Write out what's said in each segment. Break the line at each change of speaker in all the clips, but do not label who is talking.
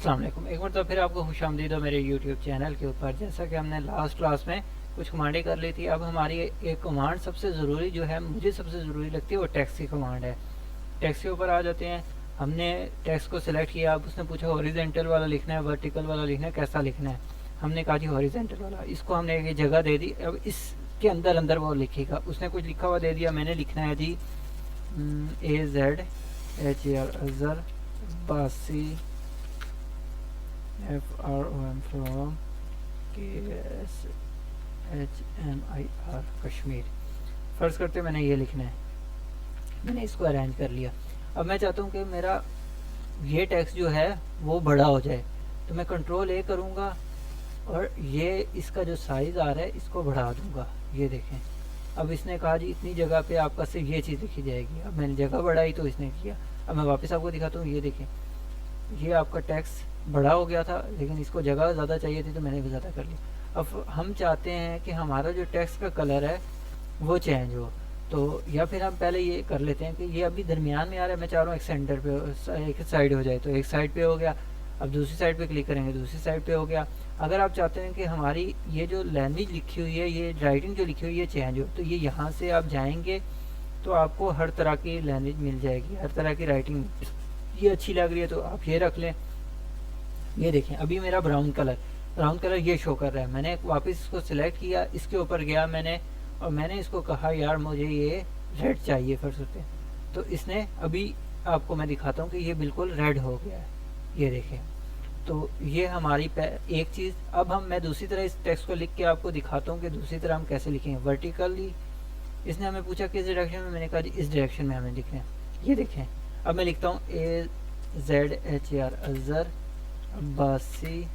अस्सलाम वालेकुम। एक बार तो फिर आपको खुशामदीद हो मेरे यूट्यूब चैनल के ऊपर। जैसा कि हमने लास्ट क्लास में कुछ कमांडें कर ली थी, अब हमारी एक कमांड सबसे ज़रूरी जो है, मुझे सबसे ज़रूरी लगती है, वो टेक्स्ट की कमांड है। टेक्स्ट के ऊपर आ जाते हैं। हमने टेक्स्ट को सिलेक्ट किया। अब उसने पूछा हॉरिजेंटल वाला लिखना है, वर्टिकल वाला लिखना है, कैसा लिखना है। हमने कहा जी हॉरिजेंटल वाला। इसको हमने एक जगह दे दी। अब इसके अंदर अंदर वो लिखेगा। उसने कुछ लिखा हुआ दे दिया, मैंने लिखना है जी AZHER अजहर बासी FROM फ्रॉम KSHMIR कश्मीर। फ़र्ज़ करते मैंने ये लिखना है। मैंने इसको अरेंज कर लिया। अब मैं चाहता हूँ कि मेरा ये टेक्स्ट जो है वो बड़ा हो जाए, तो मैं कंट्रोल A करूँगा और ये इसका जो साइज़ आ रहा है इसको बढ़ा दूँगा। ये देखें, अब इसने कहा जी इतनी जगह पे आपका सिर्फ ये चीज़ लिखी जाएगी। अब मैंने जगह बढ़ाई तो इसने किया। अब मैं वापस आपको दिखाता हूँ। ये देखें, ये आपका टेक्स्ट बड़ा हो गया था, लेकिन इसको जगह ज़्यादा चाहिए थी तो मैंने भी ज़्यादा कर लिया। अब हम चाहते हैं कि हमारा जो टेक्स्ट का कलर है वो चेंज हो, तो या फिर हम पहले ये कर लेते हैं कि ये अभी दरमियान में आ रहा है, मैं चाह रहा हूँ एक सेंटर पे, एक साइड हो जाए, तो एक साइड पे हो गया। अब दूसरी साइड पे क्लिक करेंगे, दूसरी साइड पे हो गया। अगर आप चाहते हैं कि हमारी ये जो लैंग्वेज लिखी हुई है, ये राइटिंग जो लिखी हुई है चेंज हो, तो ये यहाँ से आप जाएंगे तो आपको हर तरह की लैंग्वेज मिल जाएगी, हर तरह की राइटिंग। ये अच्छी लग रही है तो आप ये रख लें। ये देखें, अभी मेरा ब्राउन कलर ये शो कर रहा है। मैंने वापस इसको सिलेक्ट किया, इसके ऊपर गया मैंने, और मैंने इसको कहा यार मुझे ये रेड चाहिए फिर से, तो इसने अभी आपको मैं दिखाता हूँ कि ये बिल्कुल रेड हो गया है। ये देखें, तो ये हमारी एक चीज़। अब मैं दूसरी तरह इस टेक्स्ट को लिख के आपको दिखाता हूँ कि दूसरी तरह हम कैसे लिखेंगे। वर्टिकली इसने हमें पूछा किस डायरेक्शन में, मैंने कहा जी इस डायरेक्शन में हमें लिखना है। ये देखें, अब मैं लिखता हूँ AZHER अजहर अब्बासी,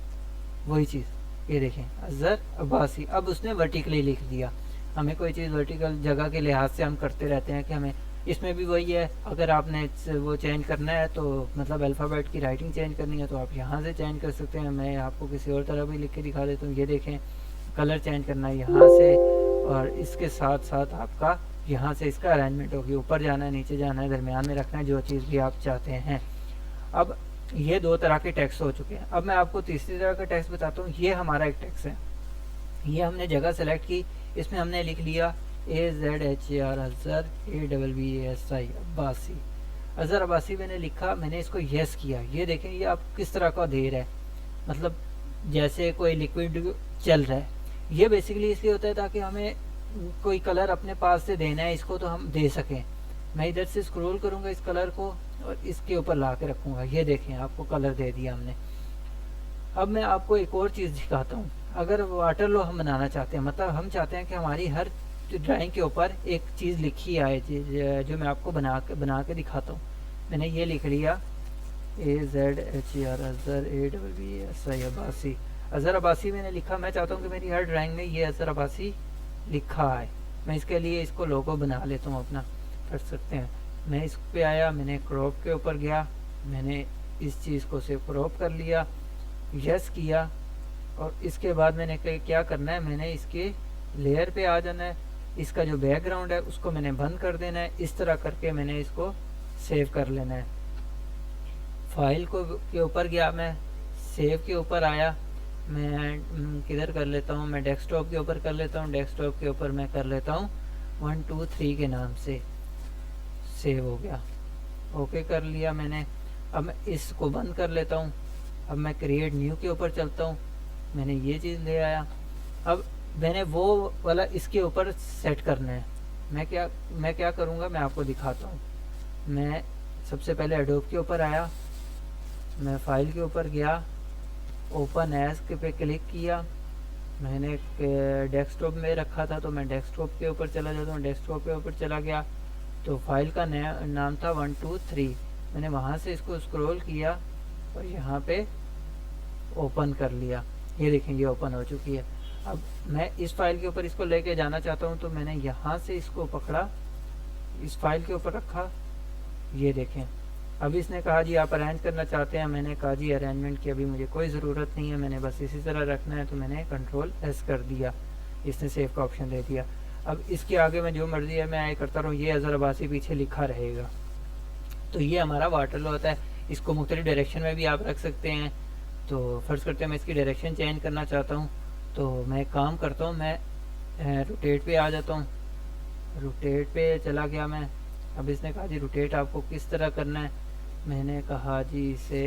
वही चीज़। ये देखें, अजहर अब्बासी। अब उसने वर्टिकली लिख दिया। हमें कोई चीज़ वर्टिकल जगह के लिहाज से हम करते रहते हैं कि हमें, इसमें भी वही है। अगर आपने वो चेंज करना है, तो मतलब अल्फ़ाबेट की राइटिंग चेंज करनी है, तो आप यहाँ से चेंज कर सकते हैं। मैं आपको किसी और तरह भी लिख के दिखा देता हूँ। ये देखें, कलर चेंज करना है यहाँ से, और इसके साथ साथ आपका यहाँ से इसका अरेंजमेंट होगी। ऊपर जाना है, नीचे जाना है, दरमियान में रखना है, जो चीज़ भी आप चाहते हैं। अब ये दो तरह के टेक्स्ट हो चुके हैं। अब मैं आपको तीसरी तरह का टेक्स्ट बताता हूँ। ये हमारा एक टेक्स्ट है। ये हमने जगह सेलेक्ट की, इसमें हमने लिख लिया AZHER अजहर ABBASI अब्बासी। अजहर अब्बासी मैंने लिखा, मैंने इसको यस किया। ये देखें, ये आप किस तरह का दे रहा है, मतलब जैसे कोई लिक्विड चल रहा है। ये बेसिकली इसलिए होता है ताकि हमें कोई कलर अपने पास से देना है इसको, तो हम दे सकें। मैं इधर से स्क्रॉल करूँगा इस कलर को और इसके ऊपर ला के रखूँगा। ये देखें, आपको कलर दे दिया हमने। अब मैं आपको एक और चीज़ दिखाता हूँ। अगर वाटर लो हम बनाना चाहते हैं, मतलब हम चाहते हैं कि हमारी हर ड्राइंग के ऊपर एक चीज़ लिखी आए, जो मैं आपको बना के दिखाता हूँ। मैंने ये लिख लिया AZHER अजहर ABBASI अब्बासी। अजहर अब्बासी मैंने लिखा। मैं चाहता हूँ कि मेरी हर ड्राइंग में ये अजहर अब्बासी लिखा है। मैं इसके लिए इसको लोगो बना लेता हूँ अपना, कर सकते हैं। मैं इस पे आया, मैंने क्रॉप के ऊपर गया, मैंने इस चीज़ को से क्रॉप कर लिया, यस किया, और इसके बाद मैंने क्या करना है, मैंने इसके लेयर पे आ जाना है। इसका जो बैकग्राउंड है उसको मैंने बंद कर देना है। इस तरह करके मैंने इसको सेव कर लेना है। फाइल को के ऊपर गया, मैं सेव के ऊपर आया, मैं किधर कर लेता हूँ, मैं डेस्कटॉप के ऊपर कर लेता हूँ। डेस्कटॉप के ऊपर मैं कर लेता हूँ 1 2 3 के नाम से। सेव हो गया, ओके कर लिया मैंने। अब मैं इसको बंद कर लेता हूँ। अब मैं क्रिएट न्यू के ऊपर चलता हूँ। मैंने ये चीज़ ले आया। अब मैंने वो वाला इसके ऊपर सेट करना है। मैं क्या करूँगा, मैं आपको दिखाता हूँ। मैं सबसे पहले एडोब के ऊपर आया, मैं फाइल के ऊपर गया, ओपन एज के पे क्लिक किया। मैंने डेस्कटॉप में रखा था तो मैं डेस्कटॉप के ऊपर चला जाता हूँ। डेस्कटॉप के ऊपर चला गया तो फाइल का नाम था 1 2 3। मैंने वहाँ से इसको स्क्रॉल किया और यहाँ पे ओपन कर लिया। ये देखें, ये ओपन हो चुकी है। अब मैं इस फाइल के ऊपर इसको लेके जाना चाहता हूँ, तो मैंने यहाँ से इसको पकड़ा, इस फाइल के ऊपर रखा। ये देखें, अभी इसने कहा जी आप अरेंज करना चाहते हैं। मैंने कहा जी अरेंजमेंट की अभी मुझे कोई ज़रूरत नहीं है, मैंने बस इसी तरह रखना है, तो मैंने कंट्रोल एस कर दिया। इसने सेव का ऑप्शन दे दिया। अब इसके आगे मैं जो मर्जी है मैं करता रहूँ, ये अजहर अब्बासी पीछे लिखा रहेगा। तो ये हमारा वाटर लो होता है। इसको मुख्तलिफ डायरेक्शन में भी आप रख सकते हैं। तो फ़र्ज़ करते हैं मैं इसकी डायरेक्शन चेंज करना चाहता हूँ, तो मैं एक काम करता हूँ, मैं रोटेट पे आ जाता हूँ। रोटेट पे चला गया मैं। अब इसने कहा जी रोटेट आपको किस तरह करना है। मैंने कहा जी इसे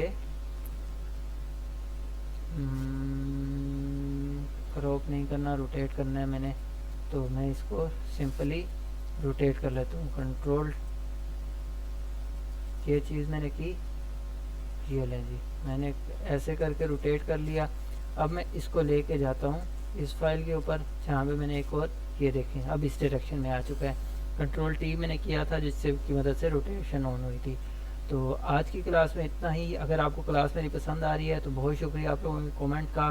क्रॉप नहीं करना, रोटेट करना है मैंने। तो मैं इसको सिंपली रोटेट कर लेता हूँ। कंट्रोल, ये चीज़ मैंने की, ये लें जी, मैंने ऐसे करके रोटेट कर लिया। अब मैं इसको लेके जाता हूँ इस फाइल के ऊपर जहाँ पे मैंने एक और, ये देखें अब इस डायरेक्शन में आ चुका है। कंट्रोल टी मैंने किया था जिससे की मदद से रोटेशन ऑन हुई थी। तो आज की क्लास में इतना ही। अगर आपको क्लास मेरी पसंद आ रही है तो बहुत शुक्रिया आप लोगों के कमेंट का,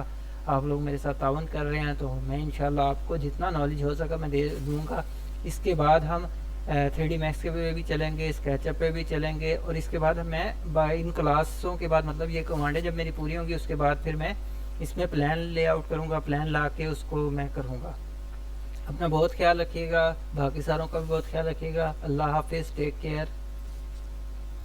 आप लोग मेरे साथ तावन कर रहे हैं। तो मैं इंशाल्लाह आपको जितना नॉलेज हो सका मैं दे दूँगा। इसके बाद हम 3D मैक्स के पे भी चलेंगे, स्केचअप पे भी चलेंगे, और इसके बाद मैं इन क्लासों के बाद, मतलब ये कमांडें जब मेरी पूरी होंगी उसके बाद फिर मैं इसमें प्लान लेआउट करूँगा, प्लान ला के उसको मैं करूँगा। अपना बहुत ख्याल रखिएगा, बाकी सारों का भी बहुत ख्याल रखिएगा। अल्लाह हाफिज़, टेक केयर।